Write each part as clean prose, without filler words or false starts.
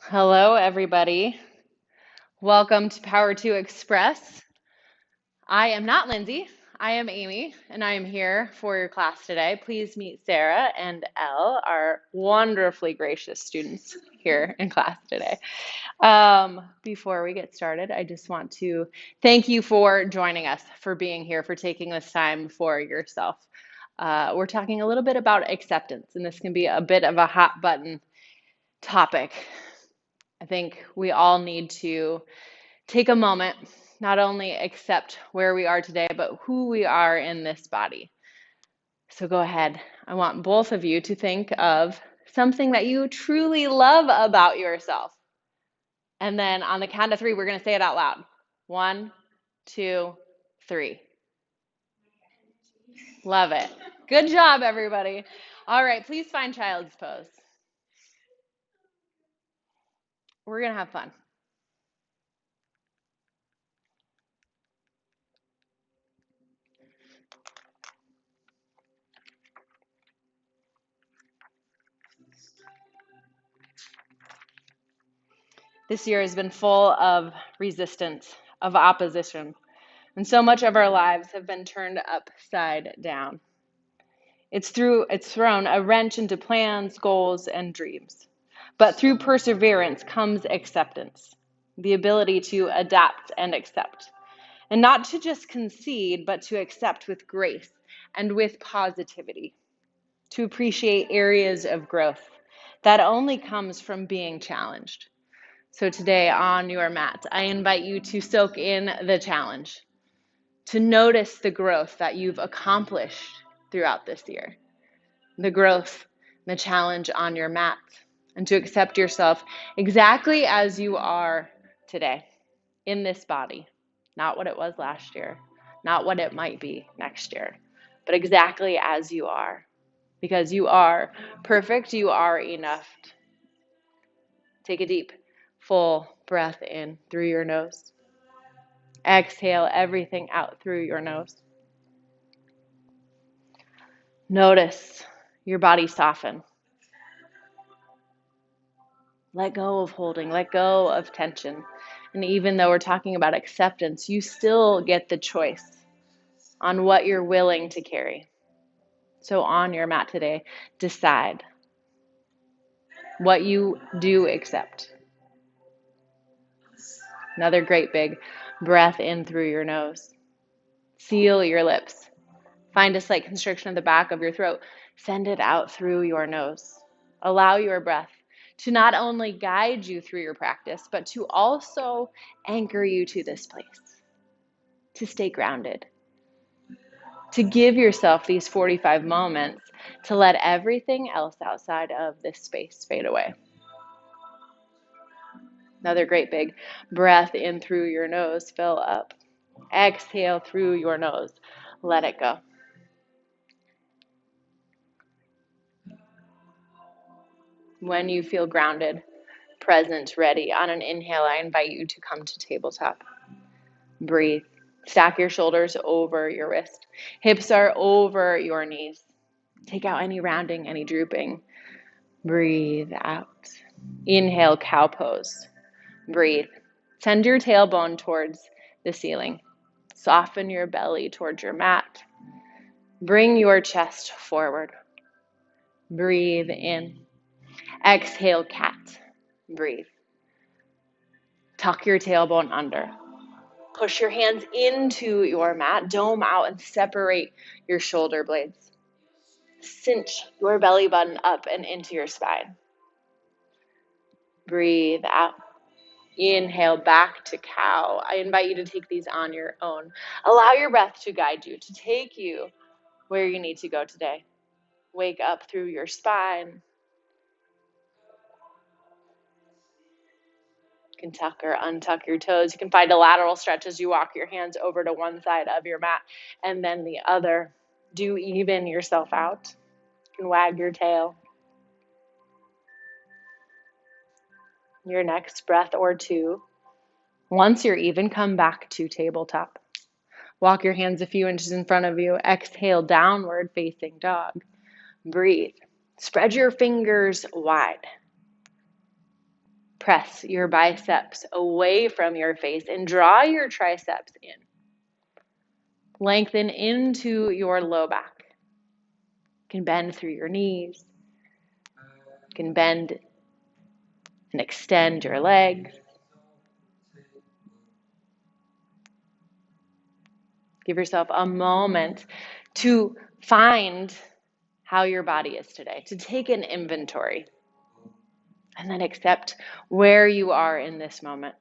Hello, everybody. Welcome to Power to Express. I am not Lindsay. I am Amy, and I am here for your class today. Please meet Sarah and Elle, our wonderfully gracious students here in class today. Before we get started, I just want to thank you for joining us, for being here, for taking this time for yourself. We're talking a little bit about acceptance, and this can be a bit of a hot button topic. I think we all need to take a moment, not only accept where we are today, but who we are in this body. So go ahead. I want both of you to think of something that you truly love about yourself. And then on the count of three, we're going to say it out loud. One, two, three. Love it. Good job, everybody. All right, please find child's pose. We're going to have fun. This year has been full of resistance, of opposition, and so much of our lives have been turned upside down. It's thrown a wrench into plans, goals, and dreams. But through perseverance comes acceptance, the ability to adapt and accept. And not to just concede, but to accept with grace and with positivity, to appreciate areas of growth that only comes from being challenged. So today on your mat, I invite you to soak in the challenge, to notice the growth that you've accomplished throughout this year, the growth, the challenge on your mat, and to accept yourself exactly as you are today in this body, not what it was last year, not what it might be next year, but exactly as you are, because you are perfect, you are enough. Take a deep, full breath in through your nose. Exhale everything out through your nose. Notice your body soften. Let go of holding, let go of tension. And even though we're talking about acceptance, you still get the choice on what you're willing to carry. So on your mat today, decide what you do accept. Another great big breath in through your nose. Seal your lips. Find a slight constriction at the back of your throat. Send it out through your nose. Allow your breath to not only guide you through your practice, but to also anchor you to this place, to stay grounded, to give yourself these 45 moments to let everything else outside of this space fade away. Another great big breath in through your nose, fill up. Exhale through your nose, let it go. When you feel grounded, present, ready, on an inhale, I invite you to come to tabletop. Breathe. Stack your shoulders over your wrist. Hips are over your knees. Take out any rounding, any drooping. Breathe out. Inhale, cow pose. Breathe. Send your tailbone towards the ceiling. Soften your belly towards your mat. Bring your chest forward. Breathe in. Exhale, cat. Breathe. Tuck your tailbone under. Push your hands into your mat, dome out, and separate your shoulder blades. Cinch your belly button up and into your spine. Breathe out. Inhale back to cow. I invite you to take these on your own. Allow your breath to guide you, to take you where you need to go today. Wake up through your spine. You can tuck or untuck your toes. You can find a lateral stretch as you walk your hands over to one side of your mat and then the other. Do even yourself out. You can wag your tail. Your next breath or two. Once you're even, come back to tabletop. Walk your hands a few inches in front of you. Exhale, downward facing dog. Breathe. Spread your fingers wide. Press your biceps away from your face and draw your triceps in. Lengthen into your low back. You can bend through your knees. You can bend and extend your legs. Give yourself a moment to find how your body is today, to take an inventory, and then accept where you are in this moment.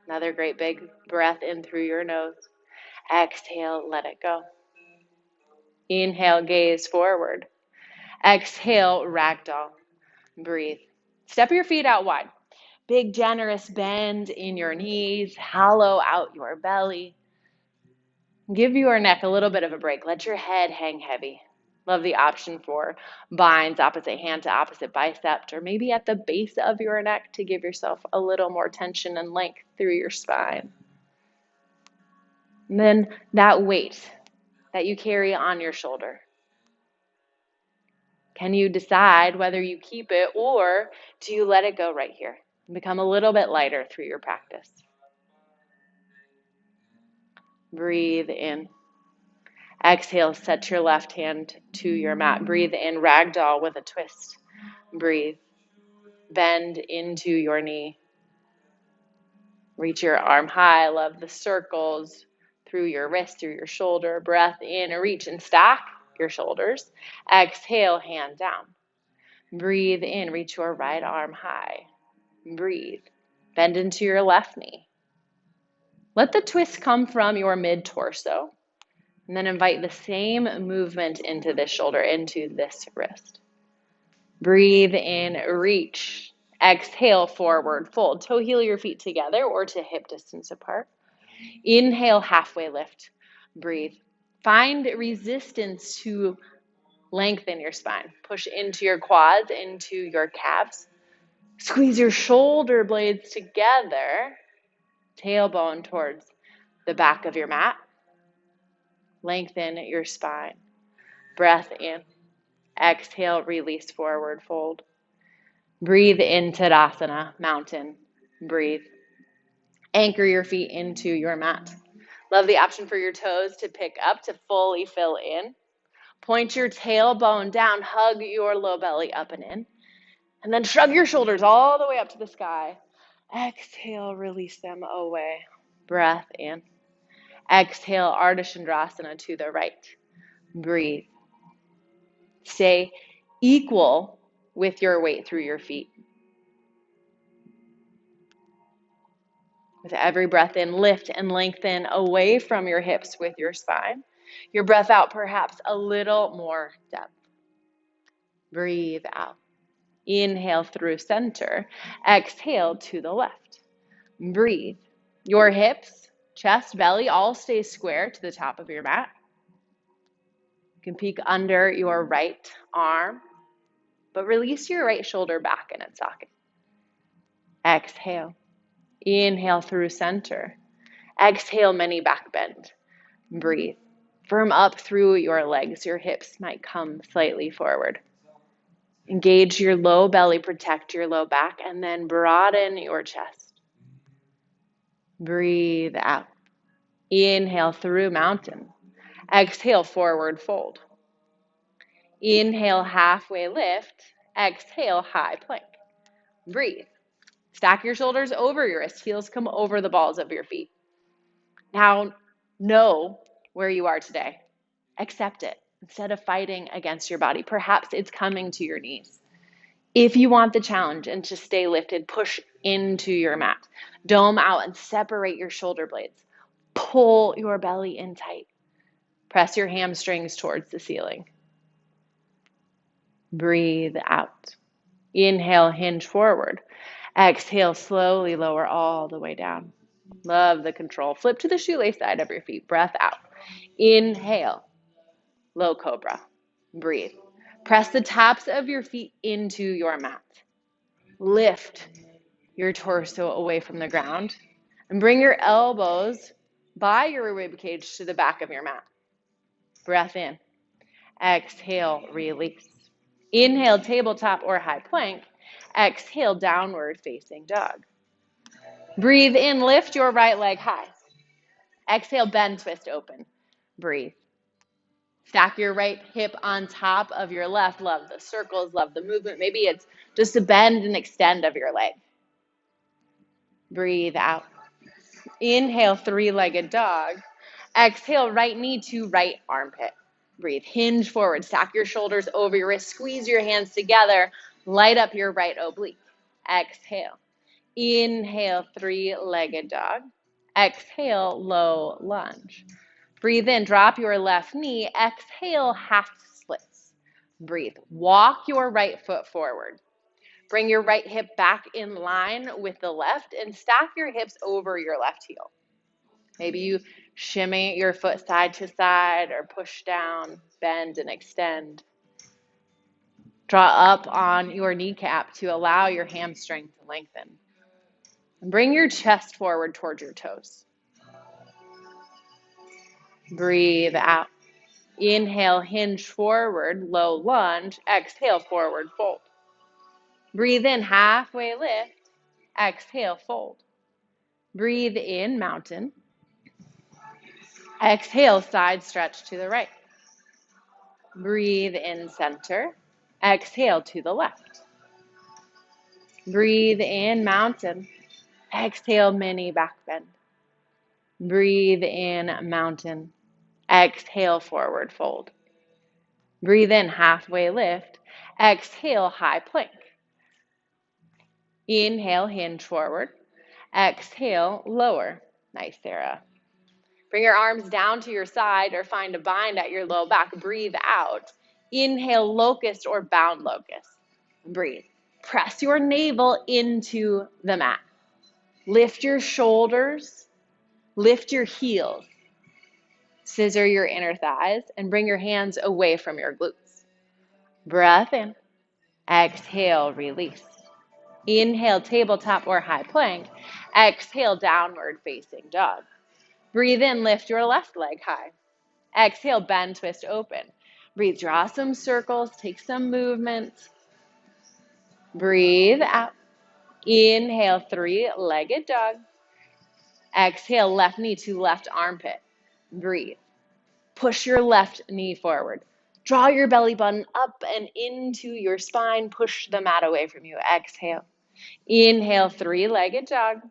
Another great big breath in through your nose. Exhale, let it go. Inhale, gaze forward. Exhale, ragdoll. Breathe. Step your feet out wide. Big, generous bend in your knees. Hollow out your belly. Give your neck a little bit of a break. Let your head hang heavy. Love the option for binds, opposite hand to opposite bicep, or maybe at the base of your neck to give yourself a little more tension and length through your spine. And then that weight that you carry on your shoulder. Can you decide whether you keep it or do you let it go right here and become a little bit lighter through your practice? Breathe in. Exhale, set your left hand to your mat. Breathe in, ragdoll with a twist. Breathe. Bend into your knee. Reach your arm high. Love the circles through your wrist, through your shoulder. Breath in, reach and stack your shoulders. Exhale, hand down. Breathe in, reach your right arm high. Breathe. Bend into your left knee. Let the twist come from your mid-torso. And then invite the same movement into this shoulder, into this wrist. Breathe in, reach. Exhale, forward fold. Toe heel your feet together or to hip distance apart. Inhale, halfway lift. Breathe. Find resistance to lengthen your spine. Push into your quads, into your calves. Squeeze your shoulder blades together. Tailbone towards the back of your mat. Lengthen your spine. Breath in. Exhale, release, forward fold. Breathe in Tadasana, mountain. Breathe. Anchor your feet into your mat. Love the option for your toes to pick up to fully fill in. Point your tailbone down, hug your low belly up and in. And then shrug your shoulders all the way up to the sky. Exhale, release them away. Breath in. Exhale, Ardha Chandrasana to the right. Breathe. Stay equal with your weight through your feet. With every breath in, lift and lengthen away from your hips with your spine. Your breath out, perhaps a little more depth. Breathe out. Inhale through center. Exhale to the left. Breathe. Your hips, chest, belly all stay square to the top of your mat. You can peek under your right arm, but release your right shoulder back in its socket. Exhale. Inhale through center. Exhale, mini back bend. Breathe. Firm up through your legs. Your hips might come slightly forward. Engage your low belly, protect your low back, and then broaden your chest. Breathe out. Inhale through mountain. Exhale, forward fold. Inhale, halfway lift. Exhale, high plank. Breathe. Stack your shoulders over your wrists. Heels come over the balls of your feet. Now, know where you are today. Accept it instead of fighting against your body. Perhaps it's coming to your knees. If you want the challenge and to stay lifted, push into your mat. Dome out and separate your shoulder blades. Pull your belly in tight. Press your hamstrings towards the ceiling. Breathe out. Inhale, hinge forward. Exhale, slowly lower all the way down. Love the control. Flip to the shoelace side of your feet. Breath out. Inhale, low cobra. Breathe. Press the tops of your feet into your mat. Lift your torso away from the ground and bring your elbows by your rib cage to the back of your mat. Breath in. Exhale, release. Inhale, tabletop or high plank. Exhale, downward facing dog. Breathe in, lift your right leg high. Exhale, bend, twist, open. Breathe. Stack your right hip on top of your left. Love the circles, love the movement. Maybe it's just a bend and extend of your leg. Breathe out. Inhale, three-legged dog. Exhale, right knee to right armpit. Breathe. Hinge forward. Stack your shoulders over your wrist. Squeeze your hands together. Light up your right oblique. Exhale. Inhale, three-legged dog. Exhale, low lunge. Breathe in. Drop your left knee. Exhale, half splits. Breathe. Walk your right foot forward. Bring your right hip back in line with the left and stack your hips over your left heel. Maybe you shimmy your foot side to side or push down, bend and extend. Draw up on your kneecap to allow your hamstring to lengthen. And bring your chest forward towards your toes. Breathe out. Inhale, hinge forward, low lunge. Exhale, forward fold. Breathe in, halfway lift. Exhale, fold. Breathe in, mountain. Exhale, side stretch to the right. Breathe in, center. Exhale to the left. Breathe in, mountain. Exhale, mini back bend. Breathe in, mountain. Exhale, forward fold. Breathe in, halfway lift. Exhale, high plank. Inhale, hinge forward. Exhale, lower. Nice, Sarah. Bring your arms down to your side or find a bind at your low back. Breathe out. Inhale, locust or bound locust. Breathe. Press your navel into the mat. Lift your shoulders. Lift your heels. Scissor your inner thighs and bring your hands away from your glutes. Breath in. Exhale, release. Inhale, tabletop or high plank. Exhale, downward facing dog. Breathe in, lift your left leg high. Exhale, bend, twist, open. Breathe, draw some circles, take some movement. Breathe out. Inhale, three-legged dog. Exhale, left knee to left armpit. Breathe. Push your left knee forward. Draw your belly button up and into your spine. Push the mat away from you. Exhale. Inhale, three-legged dog.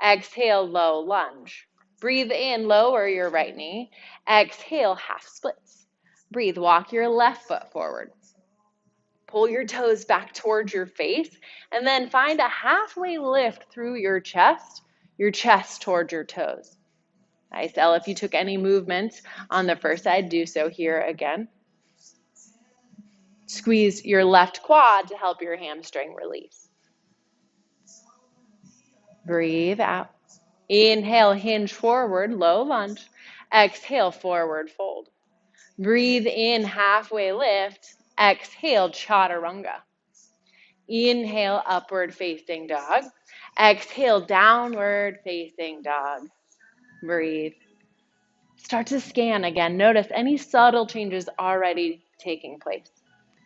Exhale, low lunge. Breathe in, lower your right knee. Exhale, half splits. Breathe, walk your left foot forward. Pull your toes back towards your face, and then find a halfway lift through your chest towards your toes. Nice, Elle. If you took any movement on the first side, do so here again. Squeeze your left quad to help your hamstring release. Breathe out. Inhale, hinge forward, low lunge. Exhale, forward fold. Breathe in, halfway lift. Exhale, chaturanga. Inhale, upward facing dog. Exhale, downward facing dog. Breathe. Start to scan again. Notice any subtle changes already taking place.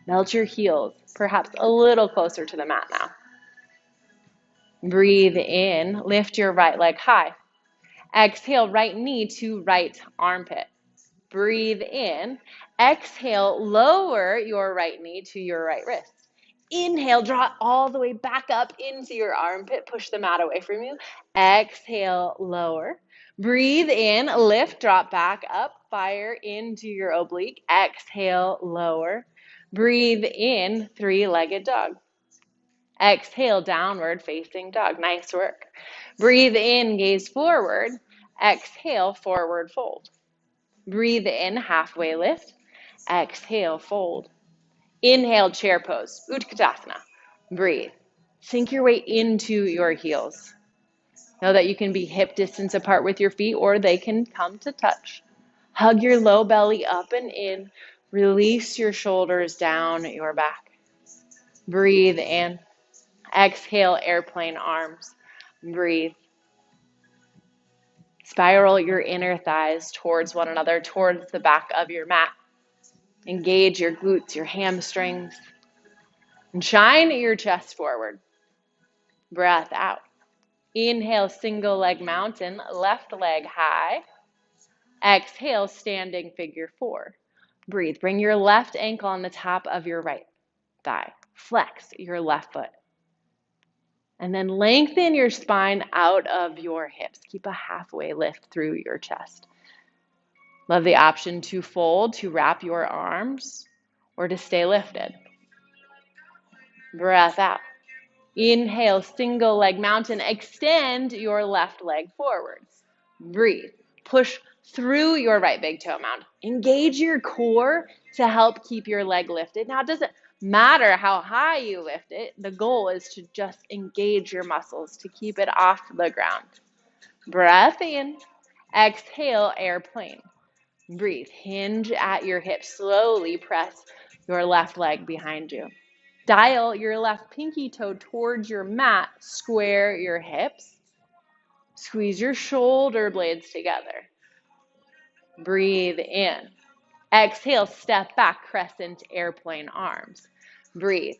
Melt your heels, perhaps a little closer to the mat now. Breathe in, lift your right leg high. Exhale, right knee to right armpit. Breathe in. Exhale, lower your right knee to your right wrist. Inhale, draw it all the way back up into your armpit. Push the mat away from you. Exhale, lower. Breathe in, lift, drop back up, fire into your oblique. Exhale, lower. Breathe in, three-legged dog. Exhale, downward facing dog. Nice work. Breathe in, gaze forward. Exhale, forward fold. Breathe in, halfway lift. Exhale, fold. Inhale, chair pose, Utkatasana. Breathe. Sink your weight into your heels. Know that you can be hip distance apart with your feet or they can come to touch. Hug your low belly up and in. Release your shoulders down your back. Breathe in. Exhale, airplane arms. Breathe. Spiral your inner thighs towards one another, towards the back of your mat. Engage your glutes, your hamstrings. And shine your chest forward. Breath out. Inhale, single leg mountain, left leg high. Exhale, standing figure four. Breathe. Bring your left ankle on the top of your right thigh. Flex your left foot. And then lengthen your spine out of your hips. Keep a halfway lift through your chest. Love the option to fold, to wrap your arms, or to stay lifted. Breath out. Inhale, single leg mountain. Extend your left leg forward. Breathe. Push through your right big toe mound. Engage your core to help keep your leg lifted. Now, it doesn't matter how high you lift it. The goal is to just engage your muscles to keep it off the ground. Breath in. Exhale, airplane. Breathe. Hinge at your hips. Slowly press your left leg behind you. Dial your left pinky toe towards your mat. Square your hips. Squeeze your shoulder blades together. Breathe in. Exhale, step back, crescent airplane arms. Breathe.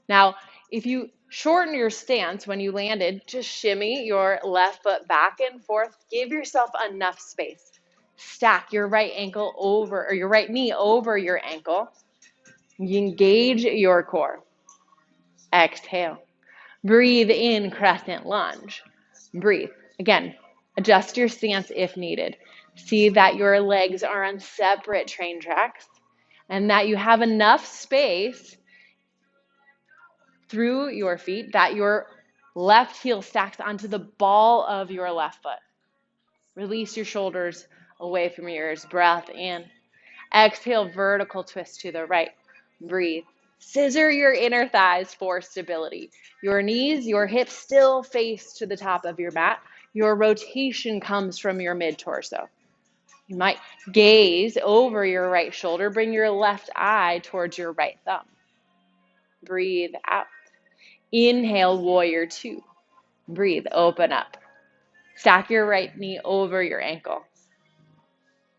Now, if you shorten your stance when you landed, just shimmy your left foot back and forth. Give yourself enough space. Stack your right ankle over, or your right knee over your ankle. Engage your core. Exhale. Breathe in, crescent lunge. Breathe. Again, adjust your stance if needed. See that your legs are on separate train tracks and that you have enough space through your feet that your left heel stacks onto the ball of your left foot. Release your shoulders away from your ears. Breath in. Exhale, vertical twist to the right. Breathe. Scissor your inner thighs for stability. Your knees, your hips still face to the top of your mat. Your rotation comes from your mid-torso. You might gaze over your right shoulder. Bring your left eye towards your right thumb. Breathe out. Inhale, warrior two. Breathe, open up. Stack your right knee over your ankle.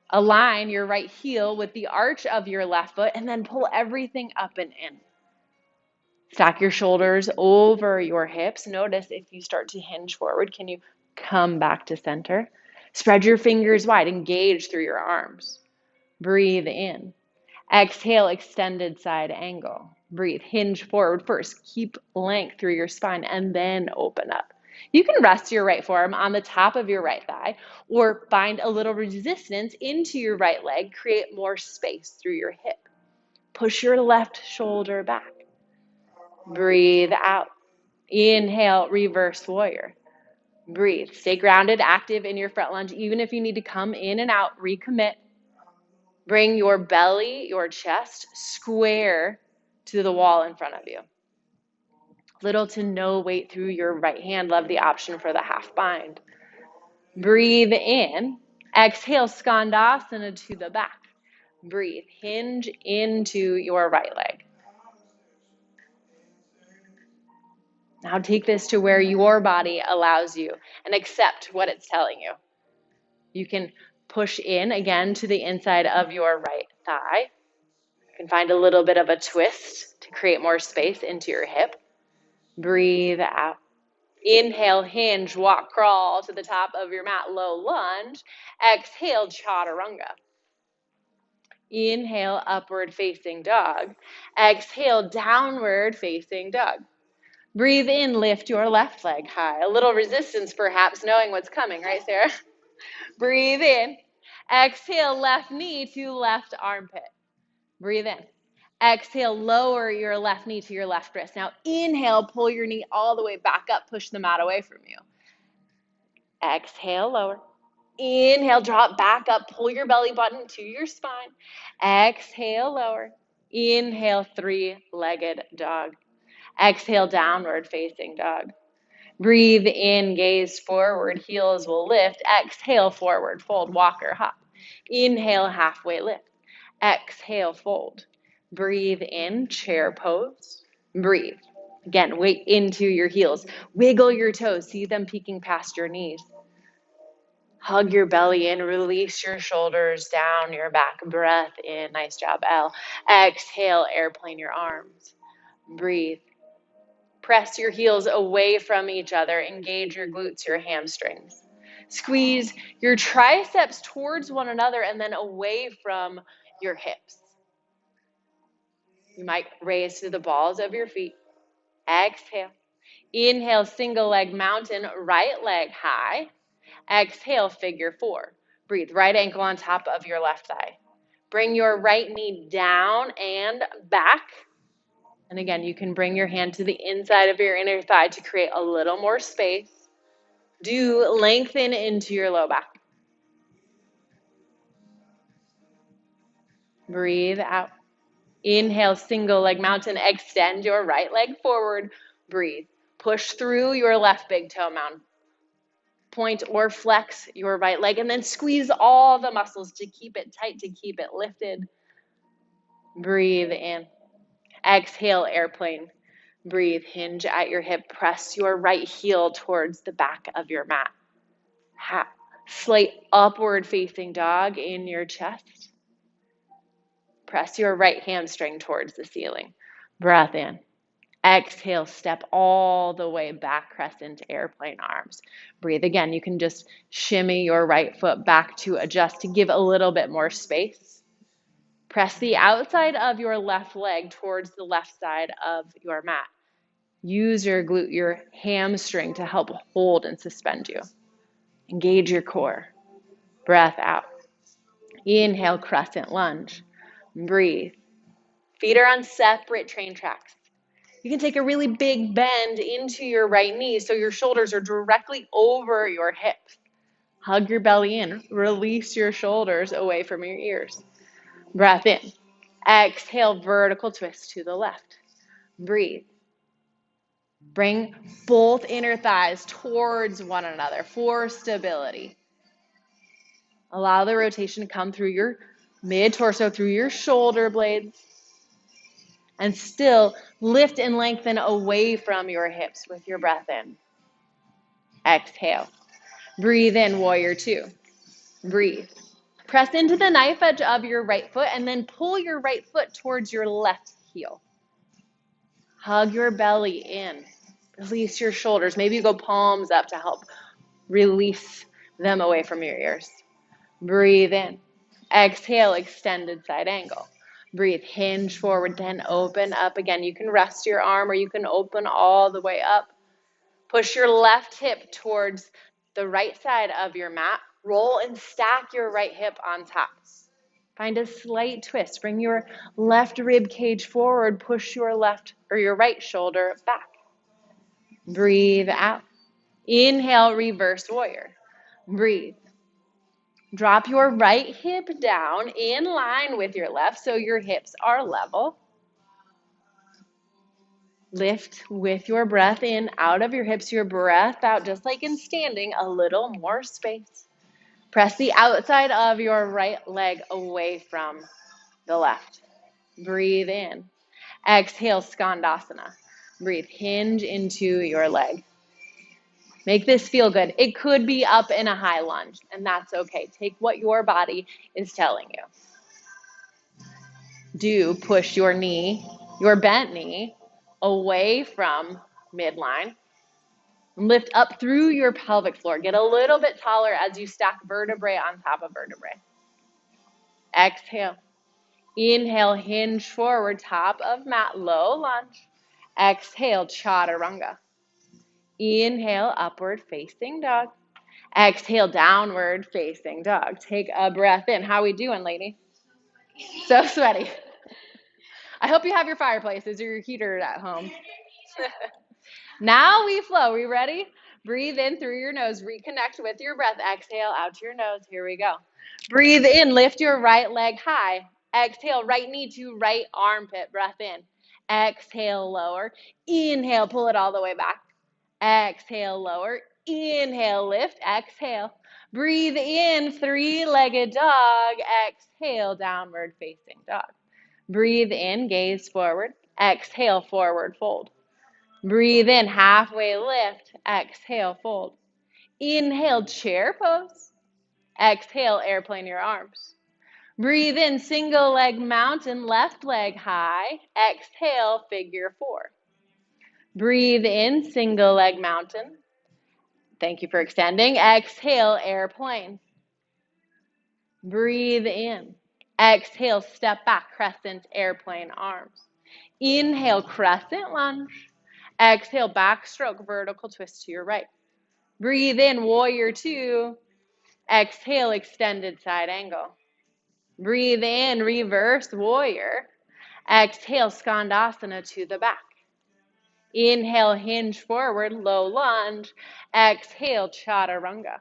Align your right heel with the arch of your left foot and then pull everything up and in. Stack your shoulders over your hips. Notice if you start to hinge forward, can you come back to center? Spread your fingers wide. Engage through your arms. Breathe in. Exhale, extended side angle. Breathe. Hinge forward first. Keep length through your spine and then open up. You can rest your right forearm on the top of your right thigh or find a little resistance into your right leg. Create more space through your hip. Push your left shoulder back. Breathe out. Inhale, reverse warrior. Breathe. Stay grounded, active in your front lunge. Even if you need to come in and out, recommit. Bring your belly, your chest square to the wall in front of you. Little to no weight through your right hand. Love the option for the half bind. Breathe in. Exhale, Skandasana to the back. Breathe. Hinge into your right leg. Now take this to where your body allows you and accept what it's telling you. You can push in again to the inside of your right thigh. You can find a little bit of a twist to create more space into your hip. Breathe out. Inhale, hinge, walk, crawl to the top of your mat, low lunge. Exhale, chaturanga. Inhale, upward facing dog. Exhale, downward facing dog. Breathe in, lift your left leg high. A little resistance perhaps, knowing what's coming, right, Sarah? Breathe in. Exhale, left knee to left armpit. Breathe in. Exhale, lower your left knee to your left wrist. Now inhale, pull your knee all the way back up, push the mat away from you. Exhale, lower. Inhale, drop back up, pull your belly button to your spine. Exhale, lower. Inhale, three-legged dog. Exhale, downward facing dog. Breathe in, gaze forward, heels will lift. Exhale, forward fold, walk or hop. Inhale, halfway lift. Exhale, fold. Breathe in, chair pose. Breathe. Again, weight into your heels. Wiggle your toes, see them peeking past your knees. Hug your belly in, release your shoulders down your back. Breath in, nice job, L. Exhale, airplane your arms. Breathe. Press your heels away from each other. Engage your glutes, your hamstrings. Squeeze your triceps towards one another and then away from your hips. You might raise to the balls of your feet. Exhale. Inhale, single leg mountain, right leg high. Exhale, figure four. Breathe, right ankle on top of your left thigh. Bring your right knee down and back. And again, you can bring your hand to the inside of your inner thigh to create a little more space. Do lengthen into your low back. Breathe out. Inhale, single leg mountain. Extend your right leg forward. Breathe. Push through your left big toe mountain. Point or flex your right leg and then squeeze all the muscles to keep it tight, to keep it lifted. Breathe in. Exhale, airplane. Breathe, hinge at your hip. Press your right heel towards the back of your mat. Slight upward facing dog in your chest. Press your right hamstring towards the ceiling. Breath in. Exhale, step all the way back, crescent airplane arms. Breathe again. You can just shimmy your right foot back to adjust to give a little bit more space. Press the outside of your left leg towards the left side of your mat. Use your glute, your hamstring to help hold and suspend you. Engage your core. Breath out. Inhale, crescent lunge. Breathe. Feet are on separate train tracks. You can take a really big bend into your right knee so your shoulders are directly over your hips. Hug your belly in. Release your shoulders away from your ears. Breath in. Exhale, vertical twist to the left. Breathe. Bring both inner thighs towards one another for stability. Allow the rotation to come through your mid-torso, through your shoulder blades. And still lift and lengthen away from your hips with your breath in. Exhale. Breathe in, warrior two. Breathe. Press into the knife edge of your right foot and then pull your right foot towards your left heel. Hug your belly in. Release your shoulders. Maybe you go palms up to help release them away from your ears. Breathe in. Exhale, extended side angle. Breathe, hinge forward, then open up again. You can rest your arm or you can open all the way up. Push your left hip towards the right side of your mat. Roll and stack your right hip on top. Find a slight twist. Bring your left rib cage forward. Push your left or your right shoulder back. Breathe out. Inhale, reverse warrior. Breathe. Drop your right hip down in line with your left so your hips are level. Lift with your breath in out of your hips, your breath out, just like in standing, a little more space. Press the outside of your right leg away from the left. Breathe in. Exhale, Skandasana. Breathe, hinge into your leg. Make this feel good. It could be up in a high lunge, and that's okay. Take what your body is telling you. Do push your knee, your bent knee, away from midline. Lift up through your pelvic floor. Get a little bit taller as you stack vertebrae on top of vertebrae. Exhale. Inhale, hinge forward, top of mat, low lunge. Exhale, chaturanga. Inhale, upward facing dog. Exhale, downward facing dog. Take a breath in. How we doing, lady? So sweaty. I hope you have your fireplaces or your heater at home. Now we flow. We ready? Breathe in through your nose. Reconnect with your breath. Exhale out your nose. Here we go. Breathe in. Lift your right leg high. Exhale, right knee to right armpit. Breath in. Exhale, lower. Inhale, pull it all the way back. Exhale, lower. Inhale, lift. Exhale. Breathe in, three-legged dog. Exhale, downward facing dog. Breathe in, gaze forward. Exhale, forward fold. Breathe in, halfway lift. Exhale, fold. Inhale, chair pose. Exhale, airplane your arms. Breathe in, single leg mountain, left leg high. Exhale, figure four. Breathe in, single leg mountain. Thank you for extending. Exhale, airplane. Breathe in. Exhale, step back, crescent, airplane arms. Inhale, crescent lunge. Exhale, backstroke, vertical twist to your right. Breathe in, warrior two. Exhale, extended side angle. Breathe in, reverse warrior. Exhale, skandasana to the back. Inhale, hinge forward, low lunge. Exhale, chaturanga.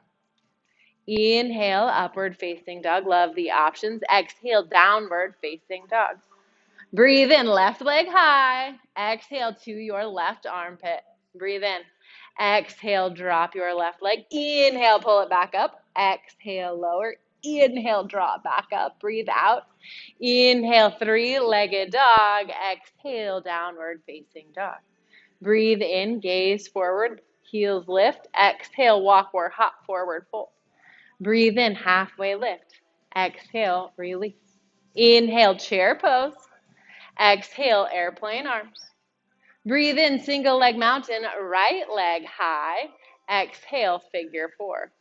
Inhale, upward facing dog. Love the options. Exhale, downward facing dog. Breathe in, left leg high. Exhale to your left armpit. Breathe in. Exhale, drop your left leg. Inhale, pull it back up. Exhale, lower. Inhale, draw it back up. Breathe out. Inhale, three-legged dog. Exhale, downward facing dog. Breathe in, gaze forward, heels lift. Exhale, walk or hop forward fold. Breathe in, halfway lift. Exhale, release. Inhale, chair pose. Exhale, airplane arms. Breathe in, single leg mountain, right leg high. Exhale, figure four.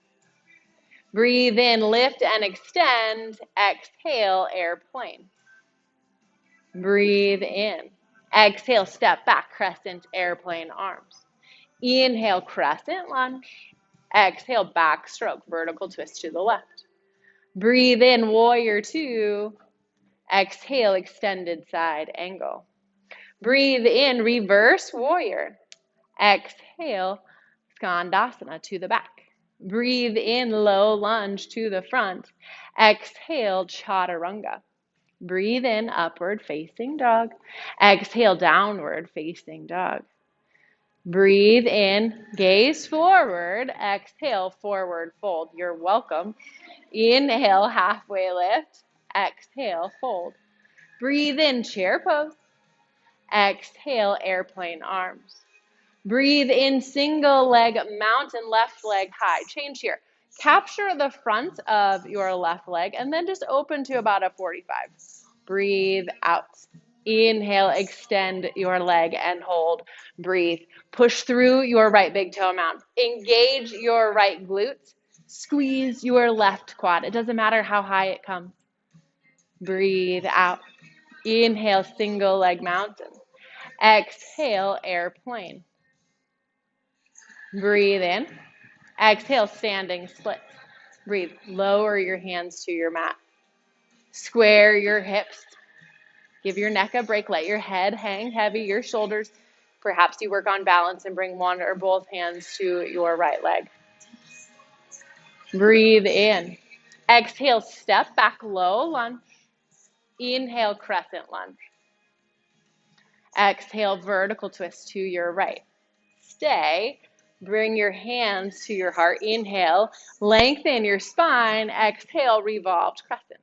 Breathe in, lift and extend. Exhale, airplane. Breathe in. Exhale, step back, crescent, airplane arms. Inhale, crescent lunge. Exhale, backstroke, vertical twist to the left. Breathe in, warrior two. Exhale, extended side angle. Breathe in, reverse warrior. Exhale, skandasana to the back. Breathe in, low lunge to the front. Exhale, chaturanga. Breathe in, upward facing dog. Exhale, downward facing dog. Breathe in, gaze forward. Exhale, forward fold. You're welcome. Inhale, halfway lift. Exhale, fold. Breathe in, chair pose. Exhale, airplane arms. Breathe in, single leg mountain, left leg high. Change here. Capture the front of your left leg and then just open to about a 45. Breathe out. Inhale, extend your leg and hold. Breathe. Push through your right big toe mound. Engage your right glutes. Squeeze your left quad. It doesn't matter how high it comes. Breathe out. Inhale, single leg mountain. Exhale, airplane. Breathe in. Exhale, standing split. Breathe. Lower your hands to your mat. Square your hips. Give your neck a break. Let your head hang heavy, your shoulders. Perhaps you work on balance and bring one or both hands to your right leg. Breathe in. Exhale, step back, low lunge. Inhale, crescent lunge. Exhale, vertical twist to your right. Stay. Bring your hands to your heart. Inhale, lengthen your spine. Exhale, revolved crescent.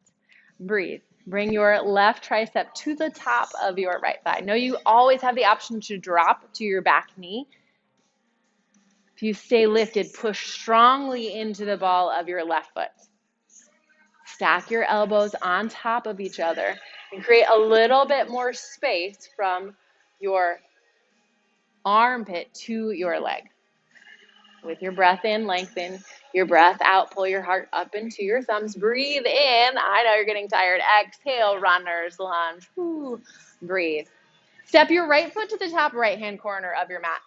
Breathe. Bring your left tricep to the top of your right thigh. Know you always have the option to drop to your back knee. If you stay lifted, push strongly into the ball of your left foot. Stack your elbows on top of each other and create a little bit more space from your armpit to your leg. With your breath in, lengthen. Your breath out, pull your heart up into your thumbs. Breathe in. I know you're getting tired. Exhale, runner's lunge. Whew. Breathe. Step your right foot to the top right-hand corner of your mat.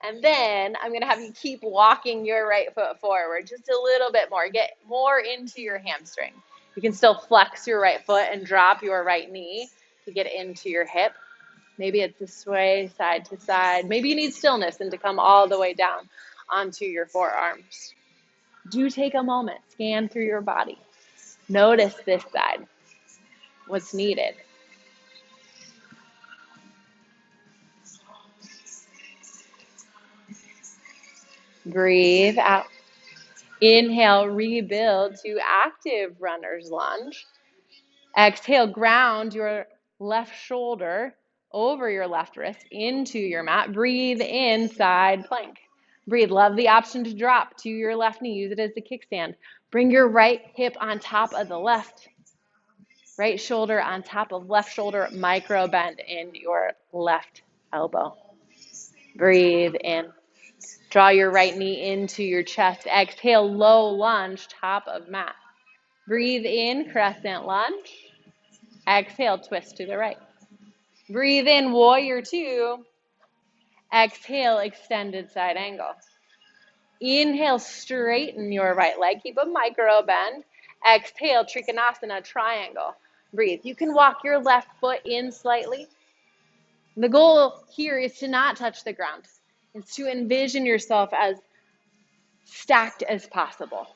And then I'm going to have you keep walking your right foot forward just a little bit more. Get more into your hamstring. You can still flex your right foot and drop your right knee to get into your hip. Maybe it's a sway side to side. Maybe you need stillness and to come all the way down onto your forearms. Do take a moment, scan through your body. Notice this side, what's needed. Breathe out. Inhale, rebuild to active runner's lunge. Exhale, ground your left shoulder over your left wrist into your mat. Breathe in, side plank. Breathe. Love the option to drop to your left knee. Use it as the kickstand. Bring your right hip on top of the left. Right shoulder on top of left shoulder, micro bend in your left elbow. Breathe in. Draw your right knee into your chest. Exhale, low lunge, top of mat. Breathe in, crescent lunge. Exhale, twist to the right. Breathe in, warrior two. Exhale, extended side angle. Inhale, straighten your right leg. Keep a micro bend. Exhale, Trikonasana, triangle. Breathe. You can walk your left foot in slightly. The goal here is to not touch the ground. It's to envision yourself as stacked as possible.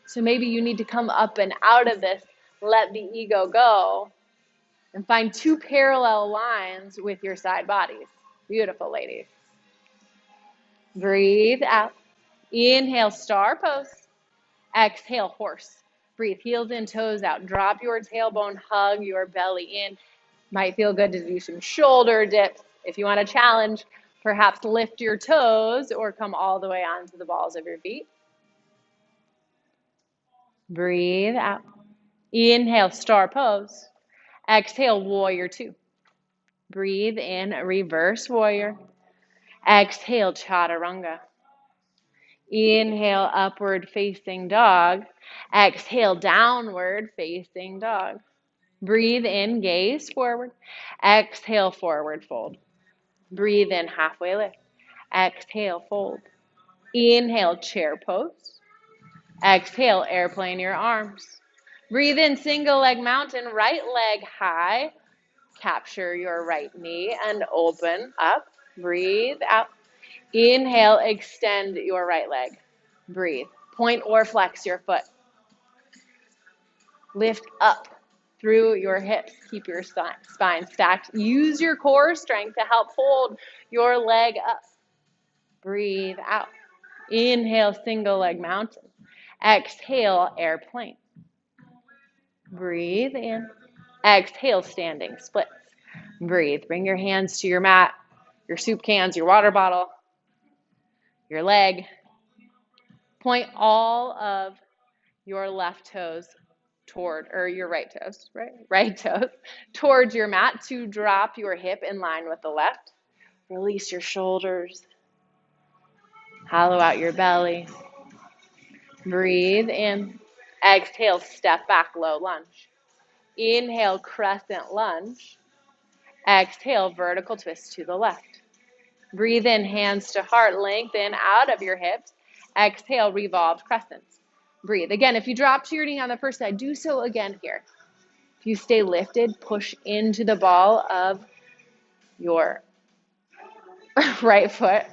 So maybe you need to come up and out of this, let the ego go, and find two parallel lines with your side bodies. Beautiful, ladies. Breathe out. Inhale, star pose. Exhale, horse. Breathe, heels in, toes out. Drop your tailbone, hug your belly in. Might feel good to do some shoulder dips. If you want to challenge, perhaps lift your toes or come all the way onto the balls of your feet. Breathe out. Inhale, star pose. Exhale, warrior two. Breathe in, reverse warrior. Exhale, chaturanga. Inhale, upward facing dog. Exhale, downward facing dog. Breathe in, gaze forward. Exhale, forward fold. Breathe in, halfway lift. Exhale, fold. Inhale, chair pose. Exhale, airplane your arms. Breathe in, single leg mountain, right leg high. Capture your right knee and open up. Breathe out. Inhale, extend your right leg. Breathe. Point or flex your foot. Lift up through your hips. Keep your spine stacked. Use your core strength to help hold your leg up. Breathe out. Inhale, single leg mountain. Exhale, airplane. Breathe in. Exhale, standing splits. Breathe. Bring your hands to your mat, your soup cans, your water bottle, your leg. Point all of your left toes toward, or your right toes, right? Right toes towards your mat to drop your hip in line with the left. Release your shoulders. Hollow out your belly. Breathe in. Exhale, step back, low lunge. Inhale, crescent lunge. Exhale, vertical twist to the left. Breathe in, hands to heart, lengthen out of your hips. Exhale, revolved crescent. Breathe. Again, if you drop to your knee on the first side, do so again here. If you stay lifted, push into the ball of your right foot.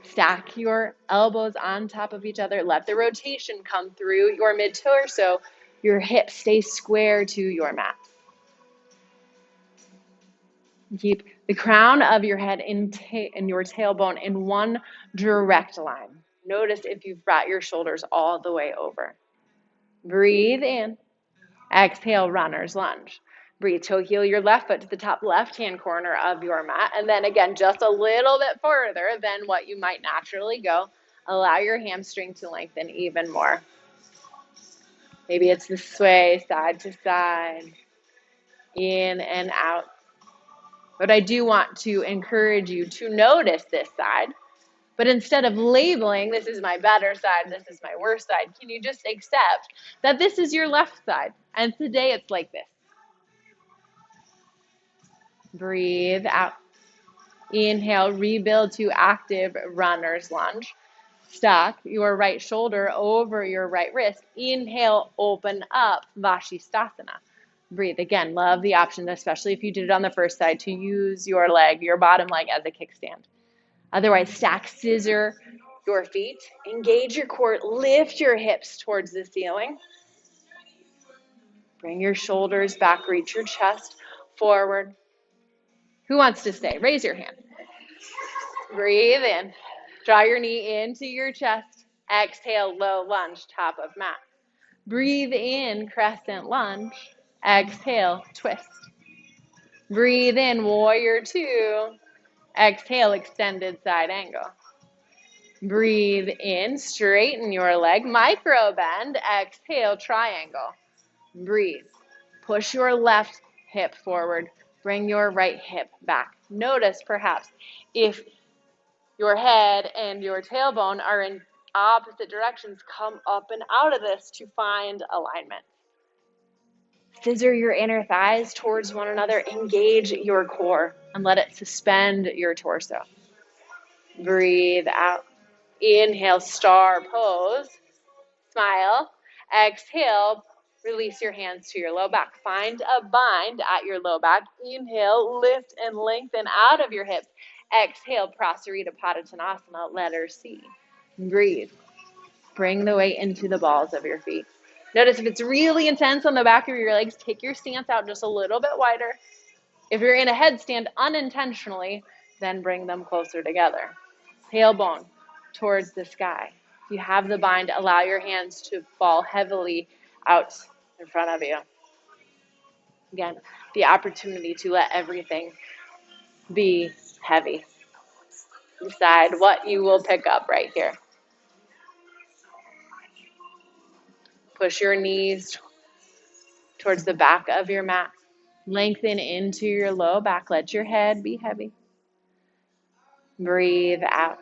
Stack your elbows on top of each other. Let the rotation come through your mid-torso. Your hips stay square to your mat. Keep the crown of your head and your tailbone in one direct line. Notice if you've brought your shoulders all the way over. Breathe in. Exhale, runner's lunge. Breathe. Toe heel your left foot to the top left-hand corner of your mat. And then again, just a little bit further than what you might naturally go. Allow your hamstring to lengthen even more. Maybe it's the sway side to side, in and out. But I do want to encourage you to notice this side. But instead of labeling, this is my better side, this is my worst side, can you just accept that this is your left side? And today it's like this. Breathe out. Inhale, rebuild to active runner's lunge. Stack your right shoulder over your right wrist. Inhale, open up, Vashisthasana. Breathe. Again, love the option, especially if you did it on the first side, to use your leg, your bottom leg as a kickstand. Otherwise, stack, scissor your feet. Engage your core. Lift your hips towards the ceiling. Bring your shoulders back. Reach your chest forward. Who wants to stay? Raise your hand. Breathe in. Draw your knee into your chest. Exhale, low lunge, top of mat. Breathe in, crescent lunge. Exhale, twist. Breathe in, warrior two. Exhale, extended side angle. Breathe in, straighten your leg, micro bend. Exhale, triangle. Breathe. Push your left hip forward. Bring your right hip back. Notice perhaps if your head and your tailbone are in opposite directions, come up and out of this to find alignment. Scissor your inner thighs towards one another. Engage your core and let it suspend your torso. Breathe out. Inhale, star pose. Smile. Exhale, release your hands to your low back. Find a bind at your low back. Inhale, lift and lengthen out of your hips. Exhale, Prasarita Padottanasana, letter C. Breathe. Bring the weight into the balls of your feet. Notice if it's really intense on the back of your legs, take your stance out just a little bit wider. If you're in a headstand unintentionally, then bring them closer together. Tailbone towards the sky. If you have the bind, allow your hands to fall heavily out in front of you. Again, the opportunity to let everything be heavy. Decide what you will pick up right here. Push your knees towards the back of your mat. Lengthen into your low back. Let your head be heavy. Breathe out.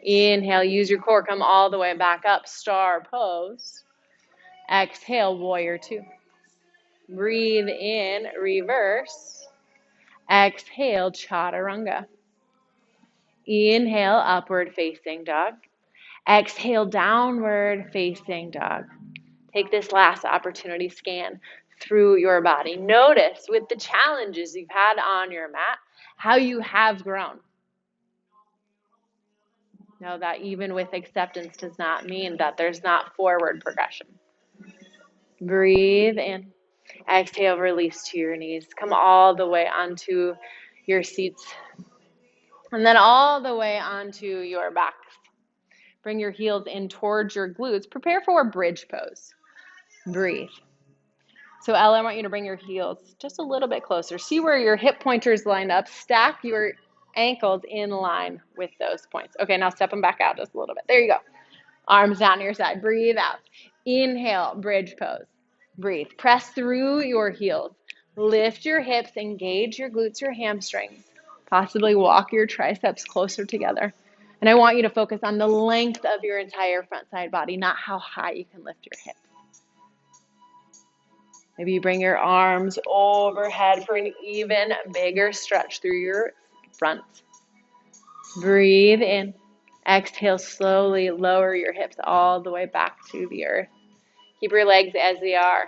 Inhale, use your core. Come all the way back up. Star pose. Exhale, warrior two. Breathe in, reverse. Exhale, chaturanga. Inhale, upward facing dog. Exhale, downward facing dog. Take this last opportunity, scan through your body. Notice with the challenges you've had on your mat, how you have grown. Know that even with acceptance does not mean that there's not forward progression. Breathe in. Exhale, release to your knees. Come all the way onto your seats. And then all the way onto your backs. Bring your heels in towards your glutes. Prepare for a bridge pose. Breathe. So Ella, I want you to bring your heels just a little bit closer. See where your hip pointers line up. Stack your ankles in line with those points. Okay, now step them back out just a little bit. There you go. Arms down to your side. Breathe out. Inhale, bridge pose. Breathe. Press through your heels. Lift your hips. Engage your glutes, your hamstrings. Possibly walk your triceps closer together. And I want you to focus on the length of your entire front side body, not how high you can lift your hips. Maybe you bring your arms overhead for an even bigger stretch through your front. Breathe in. Exhale, slowly lower your hips all the way back to the earth. Keep your legs as they are.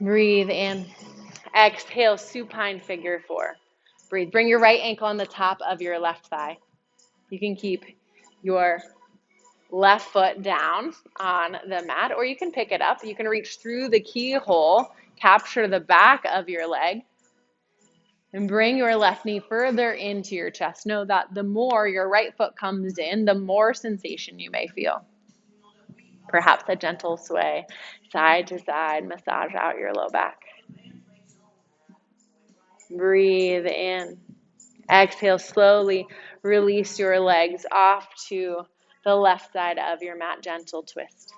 Breathe in. Exhale, supine figure four. Breathe. Bring your right ankle on the top of your left thigh. You can keep your left foot down on the mat, or you can pick it up. You can reach through the keyhole, capture the back of your leg, and bring your left knee further into your chest. Know that the more your right foot comes in, the more sensation you may feel. Perhaps a gentle sway, side to side, massage out your low back. Breathe in. Exhale, slowly release your legs off to the left side of your mat, gentle twist.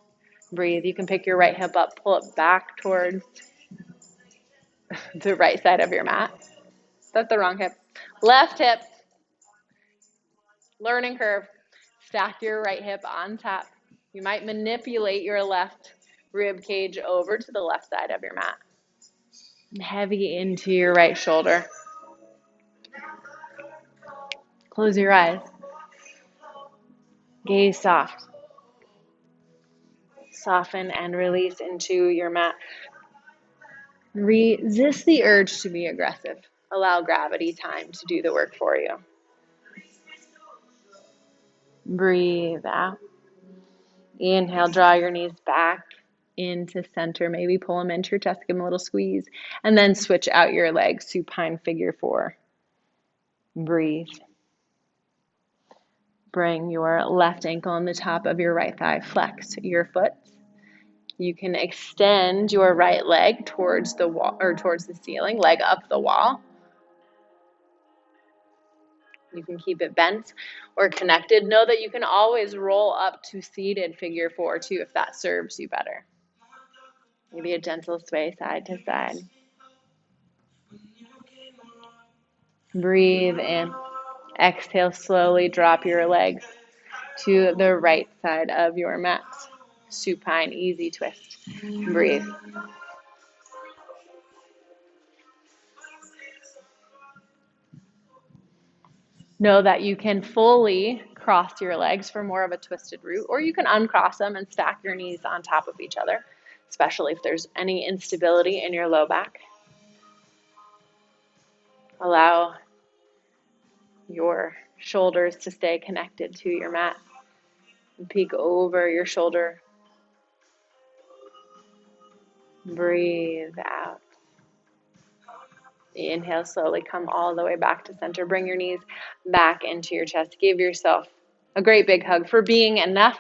Breathe. You can pick your right hip up, pull it back towards the right side of your mat. That's the wrong hip. Left hip. Learning curve. Stack your right hip on top. You might manipulate your left rib cage over to the left side of your mat. Heavy into your right shoulder. Close your eyes. Gaze soft. Soften and release into your mat. Resist the urge to be aggressive. Allow gravity time to do the work for you. Breathe out. Inhale, draw your knees back into center. Maybe pull them into your chest, give them a little squeeze. And then switch out your legs, supine figure four. Breathe. Bring your left ankle on the top of your right thigh. Flex your foot. You can extend your right leg towards the wall or towards the ceiling, leg up the wall. You can keep it bent or connected. Know that you can always roll up to seated figure four too if that serves you better. Maybe a gentle sway side to side. Breathe in. Exhale, slowly drop your legs to the right side of your mat. Supine, easy twist. Breathe. Know that you can fully cross your legs for more of a twisted root, or you can uncross them and stack your knees on top of each other, especially if there's any instability in your low back. Allow your shoulders to stay connected to your mat. And peek over your shoulder. Breathe out. Inhale, slowly come all the way back to center. Bring your knees back into your chest. Give yourself a great big hug for being enough,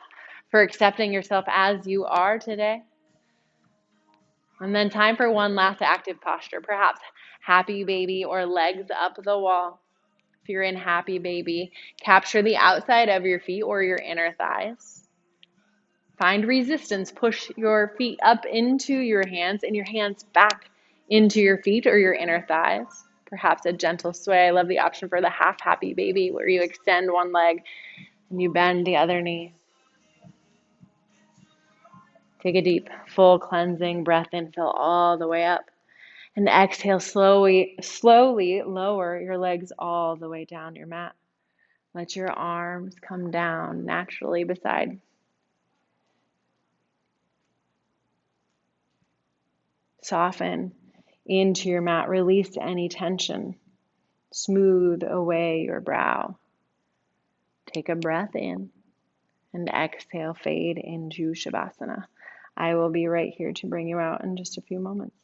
for accepting yourself as you are today. And then time for one last active posture, perhaps happy baby or legs up the wall. If you're in happy baby, capture the outside of your feet or your inner thighs. Find resistance. Push your feet up into your hands and your hands back into your feet or your inner thighs. Perhaps a gentle sway. I love the option for the half happy baby where you extend one leg and you bend the other knee. Take a deep, full cleansing breath in, fill all the way up. And exhale, slowly lower your legs all the way down your mat. Let your arms come down naturally beside. Soften into your mat. Release any tension. Smooth away your brow. Take a breath in and exhale, fade into Shavasana. I will be right here to bring you out in just a few moments.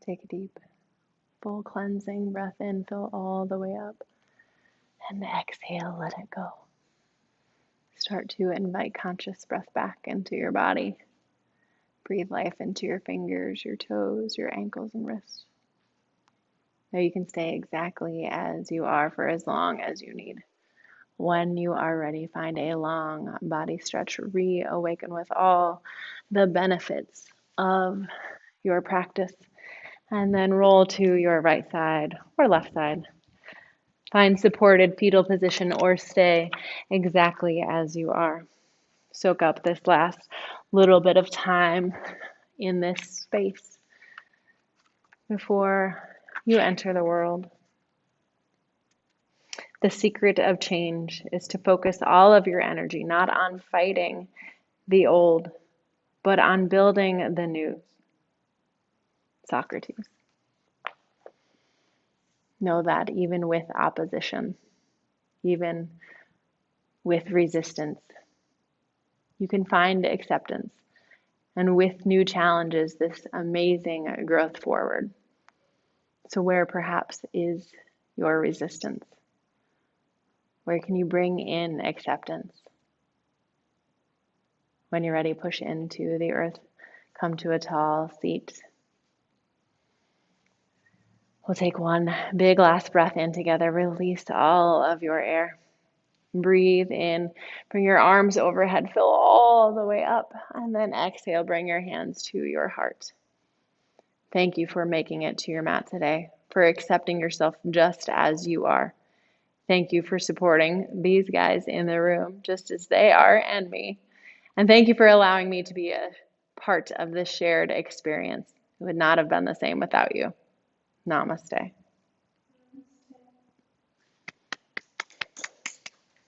Take a deep, full cleansing breath in, fill all the way up. And exhale, let it go. Start to invite conscious breath back into your body. Breathe life into your fingers, your toes, your ankles, and wrists. Now you can stay exactly as you are for as long as you need. When you are ready, find a long body stretch. Reawaken with all the benefits of your practice. And then roll to your right side or left side. Find supported fetal position or stay exactly as you are. Soak up this last little bit of time in this space before you enter the world. The secret of change is to focus all of your energy not on fighting the old, but on building the new. Socrates. Know that even with opposition, even with resistance, you can find acceptance. And with new challenges, this amazing growth forward. So, where perhaps is your resistance? Where can you bring in acceptance? When you're ready, push into the earth. Come to a tall seat. We'll take one big last breath in together. Release all of your air. Breathe in. Bring your arms overhead. Fill all the way up. And then exhale. Bring your hands to your heart. Thank you for making it to your mat today, for accepting yourself just as you are. Thank you for supporting these guys in the room just as they are, and me. And thank you for allowing me to be a part of this shared experience. It would not have been the same without you. Namaste.